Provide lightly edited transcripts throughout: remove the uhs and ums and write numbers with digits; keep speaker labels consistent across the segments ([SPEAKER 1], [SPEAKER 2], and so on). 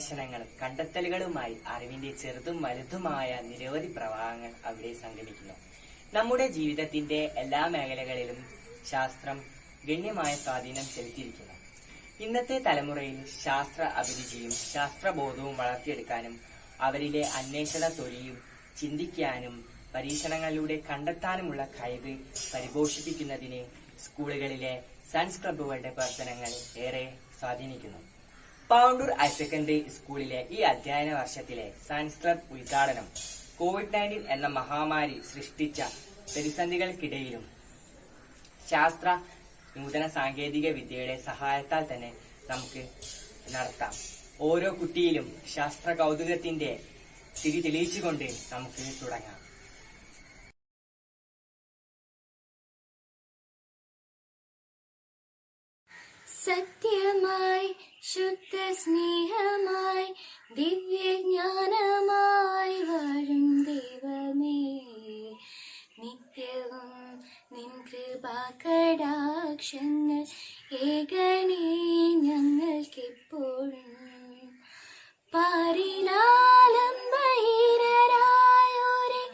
[SPEAKER 1] അന്വേഷണങ്ങളും കണ്ടെത്തലുകളുമായി അറിവിന്റെ ചെറുതും വലുതുമായ നിരവധി പ്രവാഹങ്ങൾ അവിടെ സംഗമിക്കുന്നു. നമ്മുടെ ജീവിതത്തിന്റെ എല്ലാ മേഖലകളിലും ശാസ്ത്രം ഗണ്യമായ സ്വാധീനം ചെലുത്തിയിരിക്കുന്നു. ഇന്നത്തെ തലമുറയിൽ ശാസ്ത്ര അഭിരുചിയും ശാസ്ത്രബോധവും വളർത്തിയെടുക്കാനും അവരിലെ അന്വേഷണ ത്വരയും ചിന്തിക്കാനും പരീക്ഷണങ്ങളിലൂടെ കണ്ടെത്താനുമുള്ള കഴിവ് പരിപോഷിപ്പിക്കുന്നതിന് സ്കൂളുകളിലെ സയൻസ് ക്ലബ്ബുകളുടെ പ്രവർത്തനങ്ങൾ ഏറെ സ്വാധീനിക്കുന്നു. പാവണ്ടൂർ ഹയർ സെക്കൻഡറി സ്കൂളിലെ ഈ അധ്യയന വർഷത്തിലെ സയൻസ് ക്ലബ് ഉദ്ഘാടനം കോവിഡ്-19 എന്ന മഹാമാരി സൃഷ്ടിച്ച പ്രതിസന്ധികൾക്കിടയിലും ശാസ്ത്ര നൂതന സാങ്കേതിക വിദ്യയുടെ സഹായത്താൽ തന്നെ നമുക്ക് നടത്താം. ഓരോ കുട്ടിയിലും ശാസ്ത്ര കൗതുകത്തിന്റെ തിരി തെളിയിച്ചുകൊണ്ട് നമുക്ക് തുടങ്ങാം.
[SPEAKER 2] സത്യമായി ശുദ്ധ സ്നേഹമായി ദിവ്യജ്ഞാനമായി വാഴും ദൈവമേ, നിത്യവും നിൻ കൃപാകടാക്ഷങ്ങൾ ഏകനേ ഞങ്ങൾക്കെപ്പോഴും. പാരിലാലംബഹീനരായോരെ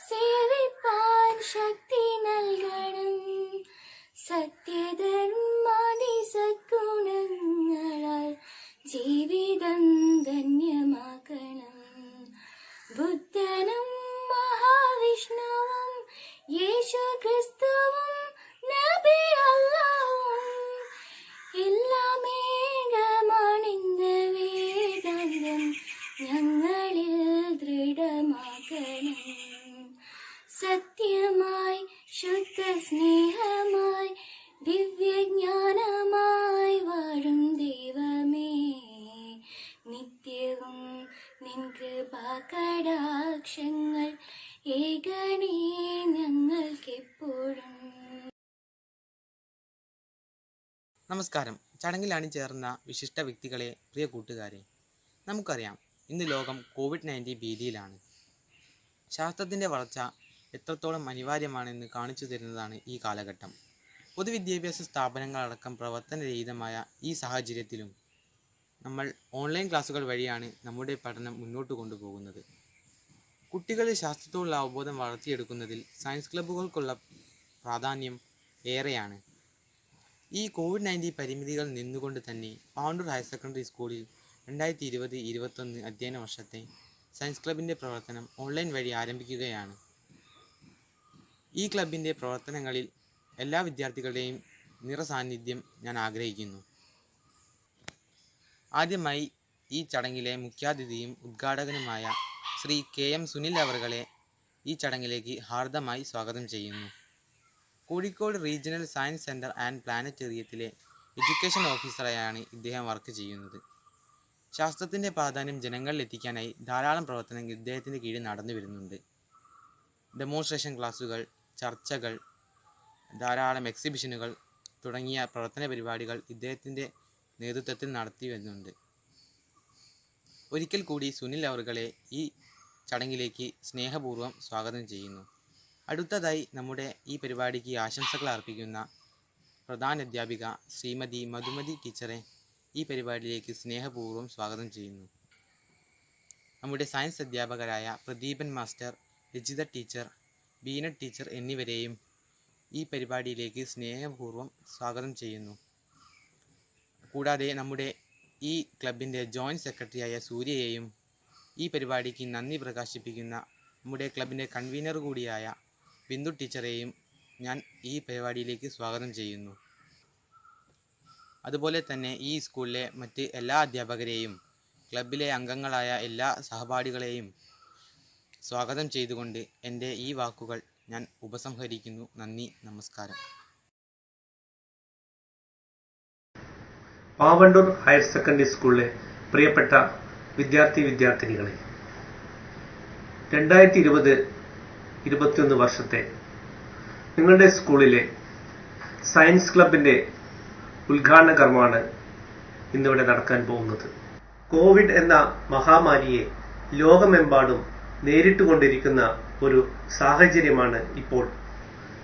[SPEAKER 2] സേവിപ്പാൻ ശക്തി നൽകണം. സത്യധർമാദി സദ്ഗുണങ്ങളാൽ ജീവിതം ധന്യമാക്കണം. ബുദ്ധനും മഹാവിഷ്ണുവും യേശു ക്രിസ്തുവും നബി അല്ലാഹുവും എല്ലാം ഏകമാണെന്ന വേദാന്തം ഞങ്ങളിൽ ദൃഢമാക്കണം. സത്യമായി ശുദ്ധ സ്നേഹമായി ദിവ്യജ്ഞാനമായി വാഴും ദൈവമേ, നിത്യവും നിൻ കൃപാകടാക്ഷങ്ങൾ ഏകനേ ഞങ്ങൾക്കെപ്പോഴും.
[SPEAKER 3] നമസ്കാരം. ചടങ്ങിൽ അണിചേർന്ന വിശിഷ്ട വ്യക്തികളെ, പ്രിയ കൂട്ടുകാരെ, നമുക്കറിയാം ഇന്ന് ലോകം കോവിഡ്-19 ഭീതിയിലാണ്. ശാസ്ത്രത്തിൻ്റെ വളർച്ച എത്രത്തോളം അനിവാര്യമാണെന്ന് കാണിച്ചു തരുന്നതാണ് ഈ കാലഘട്ടം. പൊതുവിദ്യാഭ്യാസ സ്ഥാപനങ്ങളടക്കം പ്രവർത്തനരഹിതമായ ഈ സാഹചര്യത്തിലും നമ്മൾ ഓൺലൈൻ ക്ലാസുകൾ വഴിയാണ് നമ്മുടെ പഠനം മുന്നോട്ട് കൊണ്ടുപോകുന്നത്. കുട്ടികളിൽ ശാസ്ത്രത്തോടുള്ള അവബോധം വളർത്തിയെടുക്കുന്നതിൽ സയൻസ് ക്ലബ്ബുകൾക്കുള്ള പ്രാധാന്യം ഏറെയാണ്. ഈ കോവിഡ്-19 പരിമിതികൾ നിന്നുകൊണ്ട് തന്നെ പാവണ്ടൂർ ഹയർ സെക്കൻഡറി സ്കൂളിൽ 2020-21 അധ്യയന വർഷത്തെ സയൻസ് ക്ലബിൻ്റെ പ്രവർത്തനം ഓൺലൈൻ വഴി ആരംഭിക്കുകയാണ്. ഈ ക്ലബിൻ്റെ പ്രവർത്തനങ്ങളിൽ എല്ലാ വിദ്യാർത്ഥികളുടെയും നിറസാന്നിധ്യം ഞാൻ ആഗ്രഹിക്കുന്നു. ആദ്യമായി ഈ ചടങ്ങിലെ മുഖ്യാതിഥിയും ഉദ്ഘാടകനുമായ ശ്രീ KM സുനിൽ അവറുകളെ ഈ ചടങ്ങിലേക്ക് ഹാർദമായി സ്വാഗതം ചെയ്യുന്നു. Kozhikode regional science centre and പ്ലാനറ്റേറിയത്തിലെ എഡ്യൂക്കേഷൻ ഓഫീസറായാണ് ഇദ്ദേഹം വർക്ക് ചെയ്യുന്നത്. ശാസ്ത്രത്തിൻ്റെ പ്രാധാന്യം ജനങ്ങളിലെത്തിക്കാനായി ധാരാളം പ്രവർത്തനങ്ങൾ ഇദ്ദേഹത്തിൻ്റെ കീഴിൽ നടന്നു വരുന്നുണ്ട്. ഡെമോൺസ്ട്രേഷൻ ക്ലാസുകൾ, ചർച്ചകൾ, ധാരാളം എക്സിബിഷനുകൾ തുടങ്ങിയ പ്രവർത്തന പരിപാടികൾ ഇദ്ദേഹത്തിൻ്റെ നേതൃത്വത്തിൽ നടത്തി വരുന്നുണ്ട്. ഒരിക്കൽ കൂടി സുനിൽ അവറുകളെ ഈ ചടങ്ങിലേക്ക് സ്നേഹപൂർവ്വം സ്വാഗതം ചെയ്യുന്നു. അടുത്തതായി നമ്മുടെ ഈ പരിപാടിക്ക് ആശംസകൾ അർപ്പിക്കുന്ന പ്രധാനാധ്യാപിക ശ്രീമതി മധുമതി ടീച്ചറെ ഈ പരിപാടിയിലേക്ക് സ്നേഹപൂർവ്വം സ്വാഗതം ചെയ്യുന്നു. നമ്മുടെ സയൻസ് അധ്യാപകരായ Pradeepan master, Rajitha teacher, Beena teacher എന്നിവരെയും ഈ പരിപാടിയിലേക്ക് സ്നേഹപൂർവ്വം സ്വാഗതം ചെയ്യുന്നു. കൂടാതെ നമ്മുടെ ഈ ക്ലബിൻ്റെ ജോയിൻറ്റ് സെക്രട്ടറിയായ സൂര്യയെയും ഈ പരിപാടിക്ക് നന്ദി പ്രകാശിപ്പിക്കുന്ന നമ്മുടെ ക്ലബിൻ്റെ കൺവീനർ കൂടിയായ ബിന്ദു ടീച്ചറെയും ഞാൻ ഈ പരിപാടിയിലേക്ക് സ്വാഗതം ചെയ്യുന്നു. അതുപോലെ തന്നെ ഈ സ്കൂളിലെ മറ്റ് എല്ലാ അധ്യാപകരെയും ക്ലബിലെ അംഗങ്ങളായ എല്ലാ സഹപാഠികളെയും സ്വാഗതം ചെയ്തുകൊണ്ട് എൻ്റെ ഈ വാക്കുകൾ ഞാൻ ഉപസംഹരിക്കുന്നു. നന്ദി, നമസ്കാരം.
[SPEAKER 4] പാവണ്ടൂർ ഹയർ സെക്കൻഡറി സ്കൂളിലെ പ്രിയപ്പെട്ട വിദ്യാർത്ഥിനികളെ, 2020-21 വർഷത്തെ നിങ്ങളുടെ സ്കൂളിലെ സയൻസ് ക്ലബിൻ്റെ ഉദ്ഘാടന കർമ്മമാണ് ഇന്നിവിടെ നടക്കാൻ പോകുന്നത്. കോവിഡ് എന്ന മഹാമാരിയെ ലോകമെമ്പാടും നേരിട്ടുകൊണ്ടിരിക്കുന്ന ഒരു സാഹചര്യമാണ് ഇപ്പോൾ.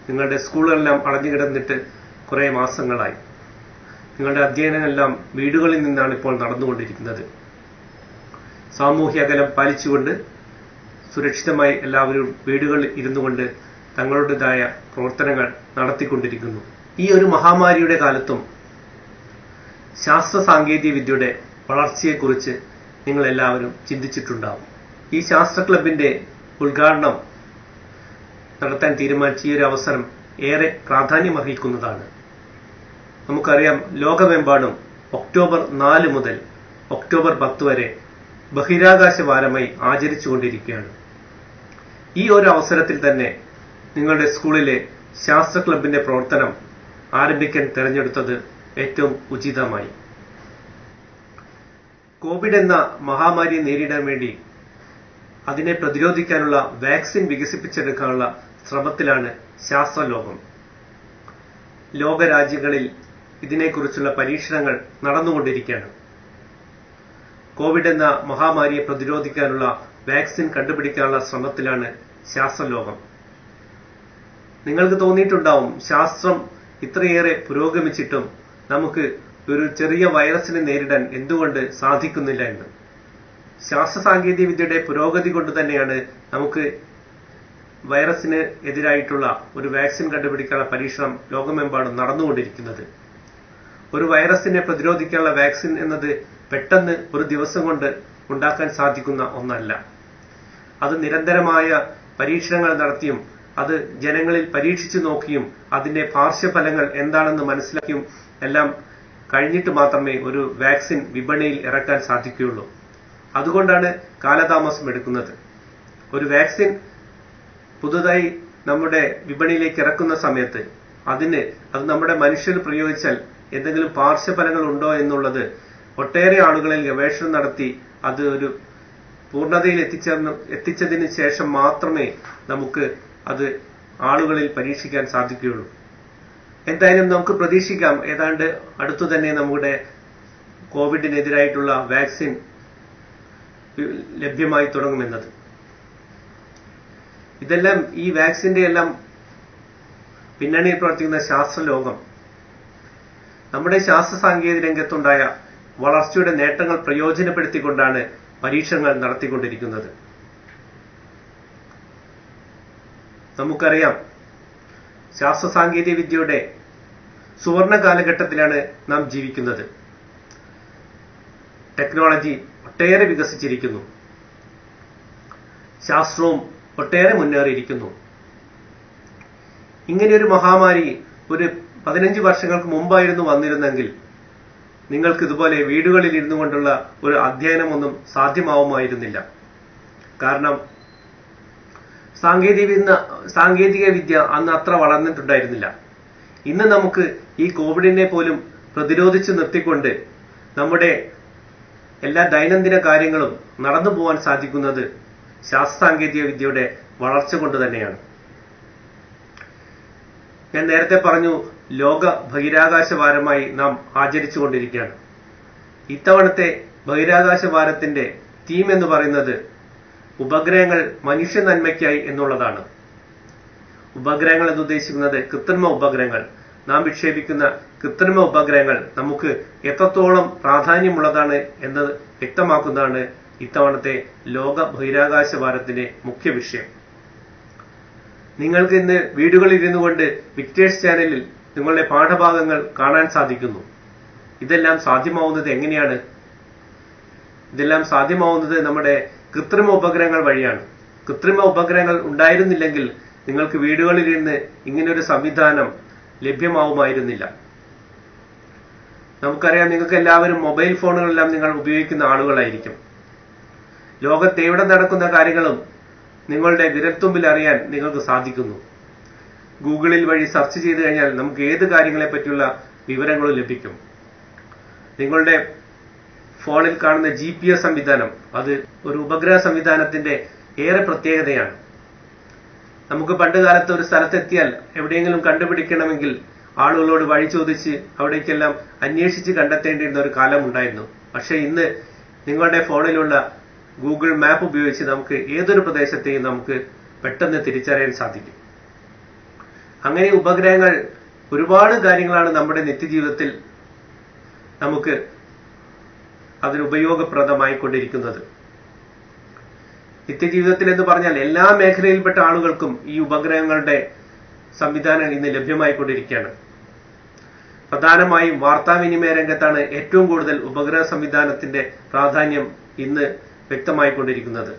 [SPEAKER 4] നിങ്ങളുടെ സ്കൂളുകളെല്ലാം അടഞ്ഞുകിടന്നിട്ട് കുറേ മാസങ്ങളായി. നിങ്ങളുടെ അധ്യയനമെല്ലാം വീടുകളിൽ നിന്നാണ് ഇപ്പോൾ നടന്നുകൊണ്ടിരിക്കുന്നത്. സാമൂഹ്യ അകലം പാലിച്ചുകൊണ്ട് സുരക്ഷിതമായി എല്ലാവരും വീടുകളിൽ ഇരുന്നു കൊണ്ട് തങ്ങളുടേതായ പ്രവർത്തനങ്ങൾ നടത്തിക്കൊണ്ടിരിക്കുന്നു. ഈ ഒരു മഹാമാരിയുടെ കാലത്തും ശാസ്ത്ര സാങ്കേതിക വിദ്യയുടെ വളർച്ചയെക്കുറിച്ച് നിങ്ങൾ എല്ലാവരും ചിന്തിച്ചിട്ടുണ്ടാവും. ഈ ശാസ്ത്ര ക്ലബിന്റെ ഉദ്ഘാടനം നടത്താൻ തീരുമാനിച്ച ഈ ഒരു അവസരം ഏറെ പ്രാധാന്യമർഹിക്കുന്നതാണ്. നമുക്കറിയാം, ലോകമെമ്പാടും ഒക്ടോബർ 4 മുതൽ ഒക്ടോബർ 10 വരെ ബഹിരാകാശ വാരമായി ആചരിച്ചുകൊണ്ടിരിക്കുകയാണ്. ഈ ഒരു അവസരത്തിൽ തന്നെ നിങ്ങളുടെ സ്കൂളിലെ ശാസ്ത്ര ക്ലബിന്റെ പ്രവർത്തനം ആരംഭിക്കാൻ തിരഞ്ഞെടുത്തത് ഏറ്റവും ഉചിതമായി. കോവിഡ് എന്ന മഹാമാരിയെ നേരിടാൻ വേണ്ടി അതിനെ പ്രതിരോധിക്കാനുള്ള വാക്സിൻ വികസിപ്പിച്ചെടുക്കാനുള്ള ശ്രമത്തിലാണ് ശാസ്ത്രലോകം. ലോകരാജ്യങ്ങളിൽ ഇതിനെക്കുറിച്ചുള്ള പരീക്ഷണങ്ങൾ നടന്നുകൊണ്ടിരിക്കുകയാണ്. കോവിഡ് എന്ന മഹാമാരിയെ പ്രതിരോധിക്കാനുള്ള വാക്സിൻ കണ്ടുപിടിക്കാനുള്ള ശ്രമത്തിലാണ് ശാസ്ത്രലോകം. നിങ്ങൾക്ക് തോന്നിയിട്ടുണ്ടാവും, ശാസ്ത്രം ഇത്രയേറെ പുരോഗമിച്ചിട്ടും നമുക്ക് ഒരു ചെറിയ വൈറസിനെ നേരിടാൻ എന്തുകൊണ്ട് സാധിക്കുന്നില്ല എന്ന്. ശാസ്ത്ര സാങ്കേതിക വിദ്യയുടെ പുരോഗതി കൊണ്ട് തന്നെയാണ് നമുക്ക് വൈറസിന് എതിരായിട്ടുള്ള ഒരു വാക്സിൻ കണ്ടുപിടിക്കാനുള്ള പരീക്ഷണം ലോകമെമ്പാടും നടന്നുകൊണ്ടിരിക്കുന്നത്. ഒരു വൈറസിനെ പ്രതിരോധിക്കാനുള്ള വാക്സിൻ എന്നത് പെട്ടെന്ന് ഒരു ദിവസം കൊണ്ട് ഉണ്ടാക്കാൻ സാധിക്കുന്ന ഒന്നല്ല. അത് നിരന്തരമായ പരീക്ഷണങ്ങൾ നടത്തിയും അത് ജനങ്ങളിൽ പരീക്ഷിച്ചു നോക്കിയും അതിന്റെ പാർശ്വഫലങ്ങൾ എന്താണെന്ന് മനസ്സിലാക്കിയും എല്ലാം കഴിഞ്ഞിട്ട് മാത്രമേ ഒരു വാക്സിൻ വിപണിയിൽ ഇറക്കാൻ സാധിക്കുകയുള്ളൂ. അതുകൊണ്ടാണ് കാലതാമസം എടുക്കുന്നത്. ഒരു വാക്സിൻ പുതുതായി നമ്മുടെ വിപണിയിലേക്ക് ഇറക്കുന്ന സമയത്ത് അത് നമ്മുടെ മനുഷ്യരിൽ പ്രയോഗിച്ചാൽ എന്തെങ്കിലും പാർശ്വഫലങ്ങൾ ഉണ്ടോ എന്നുള്ളത് ഒട്ടേറെ ആളുകളിൽ ഗവേഷണം നടത്തി അത് ഒരു പൂർണ്ണതയിൽ എത്തിച്ചതിന് ശേഷം മാത്രമേ നമുക്ക് അത് ആളുകളിൽ പരീക്ഷിക്കാൻ സാധിക്കുകയുള്ളൂ. എന്തായാലും നമുക്ക് പ്രതീക്ഷിക്കാം, ഏതാണ്ട് അടുത്തു തന്നെ നമ്മുടെ കോവിഡിനെതിരായിട്ടുള്ള വാക്സിൻ ലഭ്യമായി തുടങ്ങുമെന്നത്. ഇതെല്ലാം ഈ വാക്സിന്റെ എല്ലാം പിന്നണിയിൽ പ്രവർത്തിക്കുന്ന ശാസ്ത്രലോകം നമ്മുടെ ശാസ്ത്ര സാങ്കേതിക രംഗത്തുണ്ടായ വളർച്ചയുടെ നേട്ടങ്ങൾ പ്രയോജനപ്പെടുത്തിക്കൊണ്ടാണ് പരീക്ഷണങ്ങൾ നടത്തിക്കൊണ്ടിരിക്കുന്നത്. നമുക്കറിയാം, ശാസ്ത്ര സാങ്കേതിക വിദ്യയുടെ സുവർണ കാലഘട്ടത്തിലാണ് നാം ജീവിക്കുന്നത്. ടെക്നോളജി ഒട്ടേറെ വികസിച്ചിരിക്കുന്നു. ശാസ്ത്രവും ഒട്ടേറെ മുന്നേറിയിരിക്കുന്നു. ഇങ്ങനെയൊരു മഹാമാരി ഒരു 15 വർഷങ്ങൾക്ക് മുമ്പായിരുന്നു വന്നിരുന്നെങ്കിൽ നിങ്ങൾക്ക് ഇതുപോലെ വീടുകളിൽ ഇരുന്നു കൊണ്ടുള്ള ഒരു അധ്യയനമൊന്നും സാധ്യമാവുമായിരുന്നില്ല. കാരണം സാങ്കേതിക വിദ്യ അന്ന് അത്ര വളർന്നിട്ടുണ്ടായിരുന്നില്ല. ഇന്ന് നമുക്ക് ഈ കോവിഡിനെ പോലും പ്രതിരോധിച്ചു നിർത്തിക്കൊണ്ട് നമ്മുടെ എല്ലാ ദൈനംദിന കാര്യങ്ങളും നടന്നു പോകാൻ സാധിക്കുന്നത് ശാസ്ത്ര സാങ്കേതിക വിദ്യയുടെ വളർച്ച കൊണ്ട് തന്നെയാണ്. ഞാൻ നേരത്തെ പറഞ്ഞു, ലോക ബഹിരാകാശ വാരമായി നാം ആചരിച്ചുകൊണ്ടിരിക്കുകയാണ്. ഇത്തവണത്തെ ബഹിരാകാശ വാരത്തിന്റെ തീം എന്ന് പറയുന്നത് ഉപഗ്രഹങ്ങൾ മനുഷ്യ നന്മയ്ക്കായി എന്നുള്ളതാണ്. ഉപഗ്രഹങ്ങൾ എന്നുദ്ദേശിക്കുന്നത് കൃത്രിമ ഉപഗ്രഹങ്ങൾ. നാം വിക്ഷേപിക്കുന്ന കൃത്രിമ ഉപഗ്രഹങ്ങൾ നമുക്ക് എത്രത്തോളം പ്രാധാന്യമുള്ളതാണ് എന്ന് വ്യക്തമാക്കുന്നതാണ് ഇത്തവണത്തെ ലോക ബഹിരാകാശ വാരത്തിന്റെ മുഖ്യ വിഷയം. നിങ്ങൾക്ക് ഇന്ന് വീടുകളിൽ ഇരുന്നു കൊണ്ട് വിക്ടേഴ്സ് ചാനലിൽ നിങ്ങളുടെ പാഠഭാഗങ്ങൾ കാണാൻ സാധിക്കുന്നു. ഇതെല്ലാം സാധ്യമാവുന്നത് എങ്ങനെയാണ്? ഇതെല്ലാം സാധ്യമാവുന്നത് നമ്മുടെ കൃത്രിമ ഉപഗ്രഹങ്ങൾ വഴിയാണ്. കൃത്രിമ ഉപഗ്രഹങ്ങൾ ഉണ്ടായിരുന്നില്ലെങ്കിൽ നിങ്ങൾക്ക് വീടുകളിലിരുന്ന് ഇങ്ങനൊരു സംവിധാനം ലഭ്യമാവുമായിരുന്നില്ല. നമുക്കറിയാം, നിങ്ങൾക്ക് എല്ലാവരും മൊബൈൽ ഫോണുകളെല്ലാം നിങ്ങൾ ഉപയോഗിക്കുന്ന ആളുകളായിരിക്കും. ലോകത്ത് എവിടെ നടക്കുന്ന കാര്യങ്ങളും നിങ്ങളുടെ വിരൽത്തുമ്പിൽ അറിയാൻ നിങ്ങൾക്ക് സാധിക്കുന്നു. ഗൂഗിളിൽ വഴി സെർച്ച് ചെയ്ത് കഴിഞ്ഞാൽ നമുക്ക് ഏത് കാര്യങ്ങളെ പറ്റിയുള്ള വിവരങ്ങളും ലഭിക്കും. നിങ്ങളുടെ ഫോണിൽ കാണുന്ന GPS സംവിധാനം അത് ഒരു ഉപഗ്രഹ സംവിധാനത്തിന്റെ ഏറെ പ്രത്യേകതയാണ്. നമുക്ക് പണ്ട് കാലത്ത് ഒരു സ്ഥലത്തെത്തിയാൽ എവിടെയെങ്കിലും കണ്ടുപിടിക്കണമെങ്കിൽ ആളുകളോട് വഴി ചോദിച്ച് അവിടേക്കെല്ലാം അന്വേഷിച്ച് കണ്ടെത്തേണ്ടിയിരുന്ന ഒരു കാലം ഉണ്ടായിരുന്നു. പക്ഷെ ഇന്ന് നിങ്ങളുടെ ഫോണിലുള്ള ഗൂഗിൾ മാപ്പ് ഉപയോഗിച്ച് നമുക്ക് ഏതൊരു പ്രദേശത്തെയും നമുക്ക് പെട്ടെന്ന് തിരിച്ചറിയാൻ സാധിക്കും. അങ്ങനെ ഉപഗ്രഹങ്ങൾ ഒരുപാട് കാര്യങ്ങളാണ് നമ്മുടെ നിത്യജീവിതത്തിൽ നമുക്ക് അതിന് ഉപയോഗപ്രദമായി കൊണ്ടിരിക്കുന്നത്. നിത്യജീവിതത്തിൽ എന്ന് പറഞ്ഞാൽ എല്ലാ മേഖലയിൽപ്പെട്ട ആളുകൾക്കും ഈ ഉപഗ്രഹങ്ങളുടെ സംവിധാനം ഇന്ന് ലഭ്യമായിക്കൊണ്ടിരിക്കുകയാണ്. പ്രധാനമായും വാർത്താവിനിമയ രംഗത്താണ് ഏറ്റവും കൂടുതൽ ഉപഗ്രഹ സംവിധാനത്തിന്റെ പ്രാധാന്യം ഇന്ന് വ്യക്തമായിക്കൊണ്ടിരിക്കുന്നത്.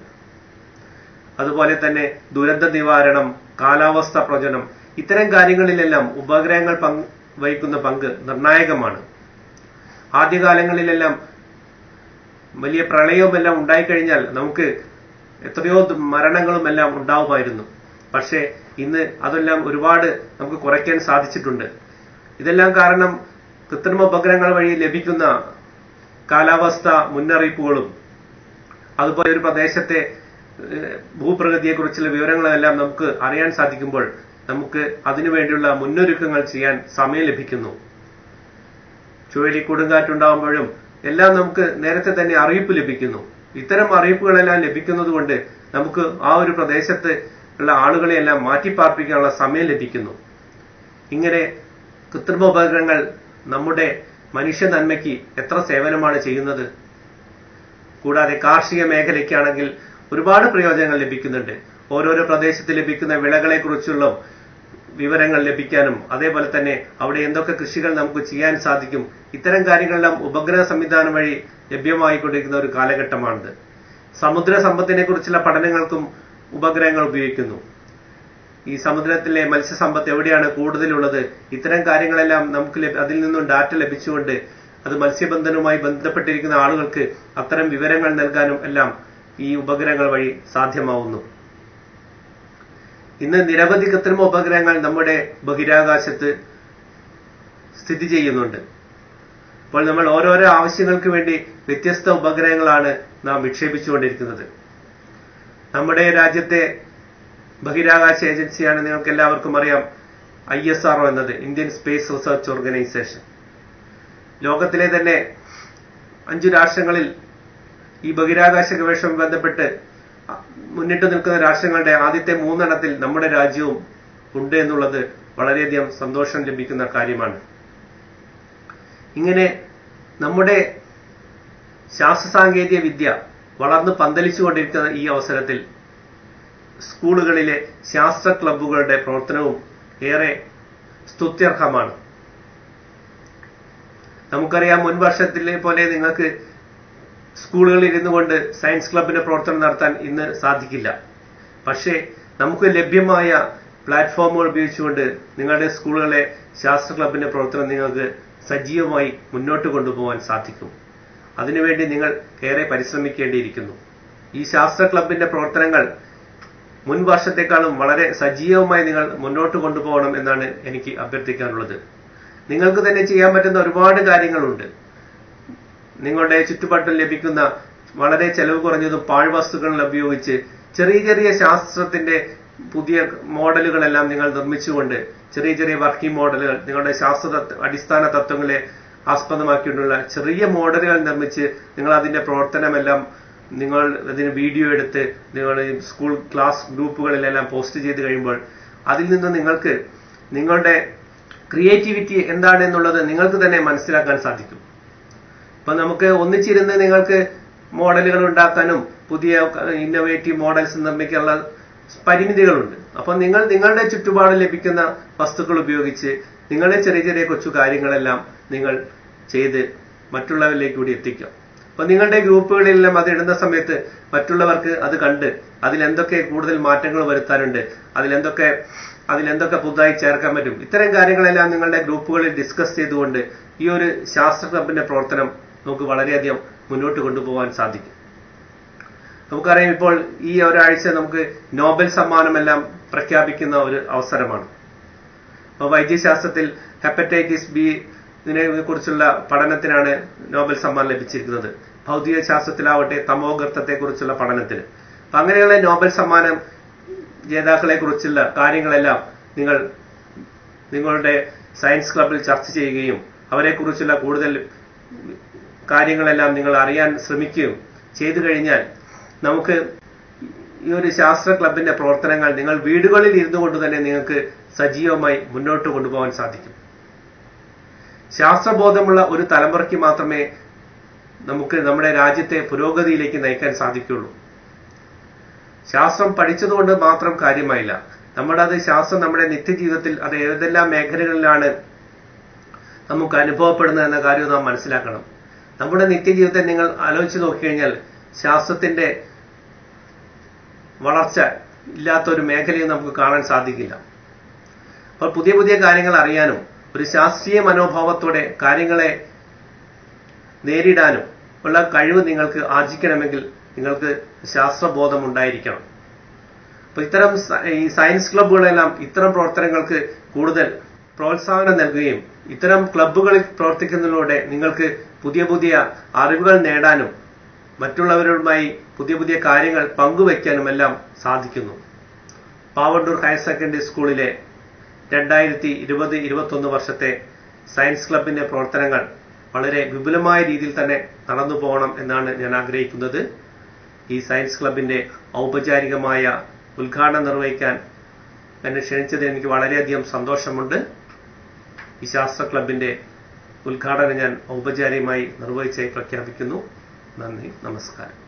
[SPEAKER 4] അതുപോലെ തന്നെ ദുരന്ത നിവാരണം, കാലാവസ്ഥ പ്രവചനം, ഇത്തരം കാര്യങ്ങളിലെല്ലാം ഉപഗ്രഹങ്ങൾ വഹിക്കുന്ന പങ്ക് നിർണായകമാണ്. ആദ്യകാലങ്ങളിലെല്ലാം വലിയ പ്രളയവുമെല്ലാം ഉണ്ടായിക്കഴിഞ്ഞാൽ നമുക്ക് എത്രയോ മരണങ്ങളും എല്ലാം ഉണ്ടാവുമായിരുന്നു. പക്ഷേ ഇന്ന് അതെല്ലാം ഒരുപാട് നമുക്ക് കുറയ്ക്കാൻ സാധിച്ചിട്ടുണ്ട്. ഇതെല്ലാം കാരണം കൃത്രിമ ഉപഗ്രഹങ്ങൾ വഴി ലഭിക്കുന്ന കാലാവസ്ഥ മുന്നറിയിപ്പുകളും അതുപോലെ ഒരു പ്രദേശത്തെ ഭൂപ്രകൃതിയെക്കുറിച്ചുള്ള വിവരങ്ങളെല്ലാം നമുക്ക് അറിയാൻ സാധിക്കുമ്പോൾ നമുക്ക് അതിനുവേണ്ടിയുള്ള മുന്നൊരുക്കങ്ങൾ ചെയ്യാൻ സമയം ലഭിക്കുന്നു. ചുഴലി കൊടുങ്കാറ്റുണ്ടാകുമ്പോഴും എല്ലാം നമുക്ക് നേരത്തെ തന്നെ അറിയിപ്പ് ലഭിക്കുന്നു. ഇത്തരം അറിയിപ്പുകളെല്ലാം ലഭിക്കുന്നത് കൊണ്ട് നമുക്ക് ആ ഒരു പ്രദേശത്ത് ഉള്ള ആളുകളെയെല്ലാം മാറ്റിപ്പാർപ്പിക്കാനുള്ള സമയം ലഭിക്കുന്നു. ഇങ്ങനെ കൃത്രിമ ഉപഗ്രഹങ്ങൾ നമ്മുടെ മനുഷ്യ നന്മയ്ക്ക് എത്ര സേവനമാണ് ചെയ്യുന്നത്. കൂടാതെ കാർഷിക മേഖലയ്ക്കാണെങ്കിൽ ഒരുപാട് പ്രയോജനങ്ങൾ ലഭിക്കുന്നുണ്ട്. ഓരോരോ പ്രദേശത്ത് ലഭിക്കുന്ന വിളകളെക്കുറിച്ചുള്ള വിവരങ്ങൾ ലഭിക്കാനും അതേപോലെ തന്നെ അവിടെ എന്തൊക്കെ കൃഷികൾ നമുക്ക് ചെയ്യാൻ സാധിക്കും, ഇത്തരം കാര്യങ്ങളെല്ലാം ഉപഗ്രഹ സംവിധാനം വഴി ലഭ്യമായിക്കൊണ്ടിരിക്കുന്ന ഒരു കാലഘട്ടമാണിത്. സമുദ്ര സമ്പത്തിനെ കുറിച്ചുള്ള പഠനങ്ങൾക്കും ഉപഗ്രഹങ്ങൾ ഉപയോഗിക്കുന്നു. ഈ സമുദ്രത്തിലെ മത്സ്യസമ്പത്ത് എവിടെയാണ് കൂടുതലുള്ളത്, ഇത്തരം കാര്യങ്ങളെല്ലാം നമുക്ക് അതിൽ നിന്നും ഡാറ്റ ലഭിച്ചുകൊണ്ട് അത് മത്സ്യബന്ധനവുമായി ബന്ധപ്പെട്ടിരിക്കുന്ന ആളുകൾക്ക് അത്തരം വിവരങ്ങൾ നൽകാനും എല്ലാം ഈ ഉപഗ്രഹങ്ങൾ വഴി സാധ്യമാവുന്നു. ഇന്ന് നിരവധി കൃത്രിമ ഉപഗ്രഹങ്ങൾ നമ്മുടെ ബഹിരാകാശത്ത് സ്ഥിതി ചെയ്യുന്നുണ്ട്. അപ്പോൾ നമ്മൾ ഓരോരോ ആവശ്യങ്ങൾക്ക് വേണ്ടി വ്യത്യസ്ത ഉപഗ്രഹങ്ങളാണ് നാം വിക്ഷേപിച്ചുകൊണ്ടിരിക്കുന്നത്. നമ്മുടെ രാജ്യത്തെ ബഹിരാകാശ ഏജൻസിയാണ് നിങ്ങൾക്ക് എല്ലാവർക്കും അറിയാം ISRO എന്നത്, ഇന്ത്യൻ സ്പേസ് റിസർച്ച് ഓർഗനൈസേഷൻ. ലോകത്തിലെ തന്നെ 5 രാഷ്ട്രങ്ങളിൽ ഈ ബഹിരാകാശ ഗവേഷണവുമായി ബന്ധപ്പെട്ട് മുന്നിട്ട് നിൽക്കുന്ന രാഷ്ട്രങ്ങളുടെ ആദ്യത്തെ 3 എണ്ണത്തിൽ നമ്മുടെ രാജ്യവും ഉണ്ട് എന്നുള്ളത് വളരെയധികം സന്തോഷം ലഭിക്കുന്ന കാര്യമാണ്. ഇങ്ങനെ നമ്മുടെ ശാസ്ത്ര സാങ്കേതിക വിദ്യ വളർന്നു പന്തലിച്ചുകൊണ്ടിരിക്കുന്ന ഈ അവസരത്തിൽ സ്കൂളുകളിലെ ശാസ്ത്ര ക്ലബ്ബുകളുടെ പ്രവർത്തനവും ഏറെ സ്തുത്യർഹമാണ്. നമുക്കറിയാം, മുൻ വർഷത്തിലെ പോലെ നിങ്ങൾക്ക് സ്കൂളുകളിൽ ഇരുന്നു കൊണ്ട് സയൻസ് ക്ലബിന്റെ പ്രവർത്തനം നടത്താൻ ഇന്ന് സാധിക്കില്ല. പക്ഷേ നമുക്ക് ലഭ്യമായ പ്ലാറ്റ്ഫോമുകൾ ഉപയോഗിച്ചുകൊണ്ട് നിങ്ങളുടെ സ്കൂളുകളിലെ ശാസ്ത്ര ക്ലബിന്റെ പ്രവർത്തനം നിങ്ങൾക്ക് സജീവമായി മുന്നോട്ട് കൊണ്ടുപോകാൻ സാധിക്കും. അതിനുവേണ്ടി നിങ്ങൾ ഏറെ പരിശ്രമിക്കേണ്ടിയിരിക്കുന്നു. ഈ ശാസ്ത്ര ക്ലബിന്റെ പ്രവർത്തനങ്ങൾ മുൻ വർഷത്തെക്കാളും വളരെ സജീവമായി നിങ്ങൾ മുന്നോട്ട് കൊണ്ടുപോകണം എന്നാണ് എനിക്ക് അഭ്യർത്ഥിക്കാനുള്ളത്. നിങ്ങൾക്ക് തന്നെ ചെയ്യാൻ പറ്റുന്ന ഒരുപാട് കാര്യങ്ങളുണ്ട്. നിങ്ങളുടെ ചുറ്റുപാട്ടിൽ ലഭിക്കുന്ന വളരെ ചെലവ് കുറഞ്ഞതും പാഴ്വസ്തുക്കൾ ഉപയോഗിച്ച് ചെറിയ ചെറിയ ശാസ്ത്രത്തിന്റെ പുതിയ മോഡലുകളെല്ലാം നിങ്ങൾ നിർമ്മിച്ചുകൊണ്ട് ചെറിയ ചെറിയ വർക്കിംഗ് മോഡലുകൾ, നിങ്ങളുടെ ശാസ്ത്ര അടിസ്ഥാന തത്വങ്ങളെ ആസ്പദമാക്കിയിട്ടുള്ള ചെറിയ മോഡലുകൾ നിർമ്മിച്ച് നിങ്ങൾ അതിന്റെ പ്രവർത്തനമെല്ലാം നിങ്ങൾ അതിന് വീഡിയോ എടുത്ത് നിങ്ങൾ സ്കൂൾ ക്ലാസ് ഗ്രൂപ്പുകളിലെല്ലാം പോസ്റ്റ് ചെയ്ത് കഴിയുമ്പോൾ അതിൽ നിന്ന് നിങ്ങൾക്ക് നിങ്ങളുടെ ക്രിയേറ്റിവിറ്റി എന്താണെന്നുള്ളത് നിങ്ങൾക്ക് തന്നെ മനസ്സിലാക്കാൻ സാധിക്കും. അപ്പൊ നമുക്ക് ഒന്നിച്ചിരുന്ന് നിങ്ങൾക്ക് മോഡലുകൾ ഉണ്ടാക്കാനും പുതിയ ഇന്നോവേറ്റീവ് മോഡൽസ് നിർമ്മിക്കാനുള്ള പരിമിതികളുണ്ട്. അപ്പൊ നിങ്ങൾ നിങ്ങളുടെ ചുറ്റുപാട് ലഭിക്കുന്ന വസ്തുക്കൾ ഉപയോഗിച്ച് നിങ്ങളുടെ ചെറിയ ചെറിയ കൊച്ചു കാര്യങ്ങളെല്ലാം നിങ്ങൾ ചെയ്ത് മറ്റുള്ളവരിലേക്ക് കൂടി എത്തിക്കാം. അപ്പൊ നിങ്ങളുടെ ഗ്രൂപ്പുകളിലെല്ലാം അത് ഇടുന്ന സമയത്ത് മറ്റുള്ളവർക്ക് അത് കണ്ട് അതിലെന്തൊക്കെ കൂടുതൽ മാറ്റങ്ങൾ വരുത്താനുണ്ട്, അതിലെന്തൊക്കെ പുതുതായി ചേർക്കാൻ പറ്റും, ഇത്തരം കാര്യങ്ങളെല്ലാം നിങ്ങളുടെ ഗ്രൂപ്പുകളിൽ ഡിസ്കസ് ചെയ്തുകൊണ്ട് ഈ ഒരു ശാസ്ത്ര ക്ലബിന്റെ പ്രവർത്തനം നമുക്ക് വളരെയധികം മുന്നോട്ട് കൊണ്ടുപോകാൻ സാധിക്കും. നമുക്കറിയാം, ഇപ്പോൾ ഈ ഒരാഴ്ച നമുക്ക് നോബൽ സമ്മാനമെല്ലാം പ്രഖ്യാപിക്കുന്ന ഒരു അവസരമാണ്. അപ്പോൾ വൈദ്യശാസ്ത്രത്തിൽ ഹെപ്പറ്റൈറ്റിസ് ബി ഇതിനെ കുറിച്ചുള്ള പഠനത്തിനാണ് നോബൽ സമ്മാനം ലഭിച്ചിരിക്കുന്നത്. ഭൗതിക ശാസ്ത്രത്തിലാവട്ടെ തമോഗർത്തത്തെ കുറിച്ചുള്ള പഠനത്തിന്. അങ്ങനെയുള്ള നോബൽ സമ്മാനം ജേതാക്കളെ കുറിച്ചുള്ള കാര്യങ്ങളെല്ലാം നിങ്ങൾ നിങ്ങളുടെ സയൻസ് ക്ലബിൽ ചർച്ച ചെയ്യുകയും അവരെക്കുറിച്ചുള്ള കൂടുതൽ കാര്യങ്ങളെല്ലാം നിങ്ങൾ അറിയാൻ ശ്രമിക്കുകയും ചെയ്തു കഴിഞ്ഞാൽ നമുക്ക് ഈ ഒരു ശാസ്ത്ര ക്ലബിന്റെ പ്രവർത്തനങ്ങൾ നിങ്ങൾ വീടുകളിൽ ഇരുന്നു കൊണ്ട് തന്നെ നിങ്ങൾക്ക് സജീവമായി മുന്നോട്ട് കൊണ്ടുപോകാൻ സാധിക്കും. ശാസ്ത്രബോധമുള്ള ഒരു തലമുറയ്ക്ക് മാത്രമേ നമുക്ക് നമ്മുടെ രാജ്യത്തെ പുരോഗതിയിലേക്ക് നയിക്കാൻ സാധിക്കുകയുള്ളൂ. ശാസ്ത്രം പഠിച്ചതുകൊണ്ട് മാത്രം കാര്യമായില്ല. ശാസ്ത്രം നമ്മുടെ നിത്യജീവിതത്തിൽ അത് ഏതെല്ലാം മേഖലകളിലാണ് നമുക്ക് അനുഭവപ്പെടുന്നത് എന്ന കാര്യം നാം മനസ്സിലാക്കണം. നമ്മുടെ നിത്യജീവിതത്തെ നിങ്ങൾ ആലോചിച്ച് നോക്കിക്കഴിഞ്ഞാൽ ശാസ്ത്രത്തിന്റെ വളർച്ച ഇല്ലാത്തൊരു മേഖലയും നമുക്ക് കാണാൻ സാധിക്കില്ല. അപ്പോൾ പുതിയ പുതിയ കാര്യങ്ങൾ അറിയാനും ഒരു ശാസ്ത്രീയ മനോഭാവത്തോടെ കാര്യങ്ങളെ നേരിടാനും ഉള്ള കഴിവ് നിങ്ങൾക്ക് ആർജിക്കണമെങ്കിൽ നിങ്ങൾക്ക് ശാസ്ത്രബോധം ഉണ്ടായിരിക്കണം. അപ്പൊ ഇത്തരം ഈ സയൻസ് ക്ലബ്ബുകളെല്ലാം ഇത്തരം പ്രവർത്തനങ്ങൾക്ക് കൂടുതൽ പ്രോത്സാഹനം നൽകുകയും ഇത്തരം ക്ലബ്ബുകളിൽ പ്രവർത്തിക്കുന്നതിലൂടെ നിങ്ങൾക്ക് പുതിയ പുതിയ അറിവുകൾ നേടാനും മറ്റുള്ളവരുമായി പുതിയ പുതിയ കാര്യങ്ങൾ പങ്കുവയ്ക്കാനുമെല്ലാം സാധിക്കുന്നു. പാവണ്ടൂർ ഹയർ സെക്കൻഡറി സ്കൂളിലെ 2020-21 വർഷത്തെ സയൻസ് ക്ലബിന്റെ പ്രവർത്തനങ്ങൾ വളരെ വിപുലമായ രീതിയിൽ തന്നെ നടന്നു പോകണം എന്നാണ് ഞാൻ ആഗ്രഹിക്കുന്നത്. ഈ സയൻസ് ക്ലബിന്റെ ഔപചാരികമായ ഉദ്ഘാടനം നിർവഹിക്കാൻ എന്നെ ക്ഷണിച്ചതിൽ എനിക്ക് വളരെയധികം സന്തോഷമുണ്ട്. ഈ ശാസ്ത്ര ക്ലബിന്റെ ഉദ്ഘാടനം ഞാൻ ഔപചാരികമായി നിർവഹിച്ചായി പ്രഖ്യാപിക്കുന്നു. നന്ദി, നമസ്കാരം.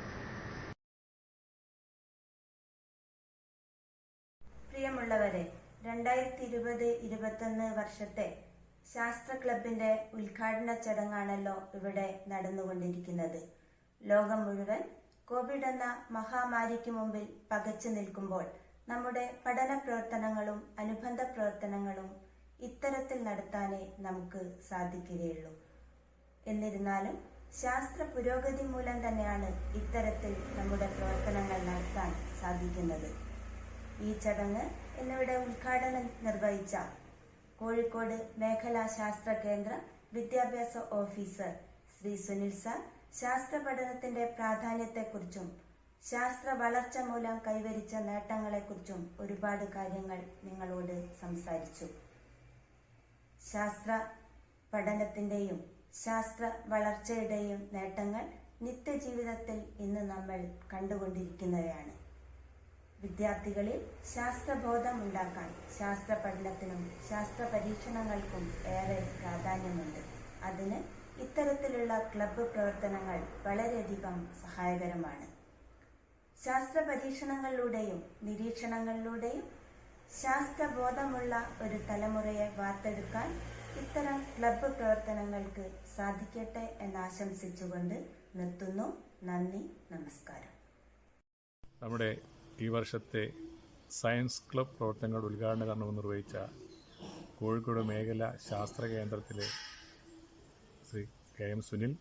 [SPEAKER 5] പ്രിയമുള്ളവരെ, 2020-21 വർഷത്തെ ശാസ്ത്ര ക്ലബിന്റെ ഉദ്ഘാടന ചടങ്ങാണല്ലോ ഇവിടെ നടന്നുകൊണ്ടിരിക്കുന്നത്. ലോകം മുഴുവൻ കോവിഡ് എന്ന മഹാമാരിക്ക് മുമ്പിൽ പകച്ചു നിൽക്കുമ്പോൾ നമ്മുടെ പഠന പ്രവർത്തനങ്ങളും അനുബന്ധ പ്രവർത്തനങ്ങളും ഇത്തരത്തിൽ നടത്താനേ നമുക്ക് സാധിക്കുകയുള്ളൂ. എന്നിരുന്നാലും ശാസ്ത്ര പുരോഗതി മൂലം തന്നെയാണ് ഇത്തരത്തിൽ നമ്മുടെ പ്രവർത്തനങ്ങൾ നടത്താൻ സാധിക്കുന്നത്. ഈ ചടങ്ങ് എന്നിവിടെ ഉദ്ഘാടനം നിർവഹിച്ച കോഴിക്കോട് മേഖലാ ശാസ്ത്ര കേന്ദ്ര വിദ്യാഭ്യാസ ഓഫീസർ ശ്രീ സുനിൽ സാർ ശാസ്ത്ര പഠനത്തിന്റെ പ്രാധാന്യത്തെക്കുറിച്ചും ശാസ്ത്ര വളർച്ച മൂലം കൈവരിച്ച നേട്ടങ്ങളെക്കുറിച്ചും ഒരുപാട് കാര്യങ്ങൾ നിങ്ങളോട് സംസാരിച്ചു. ശാസ്ത്ര പഠനത്തിന്റെയും ശാസ്ത്ര വളർച്ചയുടെയും നേട്ടങ്ങൾ നിത്യജീവിതത്തിൽ ഇന്ന് നമ്മൾ കണ്ടുകൊണ്ടിരിക്കുന്നവയാണ്. വിദ്യാർത്ഥികളിൽ ശാസ്ത്രബോധം ഉണ്ടാക്കാൻ ശാസ്ത്ര പഠനത്തിനും ശാസ്ത്ര പരീക്ഷണങ്ങൾക്കും ഏറെ പ്രാധാന്യമുണ്ട്. അതിന് ഇത്തരത്തിലുള്ള ക്ലബ്ബ് പ്രവർത്തനങ്ങൾ വളരെയധികം സഹായകരമാണ്. ശാസ്ത്ര പരീക്ഷണങ്ങളിലൂടെയും നിരീക്ഷണങ്ങളിലൂടെയും ശാസ്ത്രബോധമുള്ള ഒരു തലമുറയെ വാർത്തെടുക്കാൻ ഇത്തരം ക്ലബ്ബ് പ്രവർത്തനങ്ങൾക്ക് സാധിക്കട്ടെ എന്നാശംസിച്ചുകൊണ്ട് നിർത്തുന്നു. നന്ദി, നമസ്കാരം.
[SPEAKER 6] നമ്മുടെ ഈ വർഷത്തെ സയൻസ് ക്ലബ് പ്രവർത്തനങ്ങളുടെ ഉദ്ഘാടന കർമ്മം നിർവഹിച്ച കോഴിക്കോട് മേഖല ശാസ്ത്ര കേന്ദ്രത്തിലെ ശ്രീ KM സുനിൽ,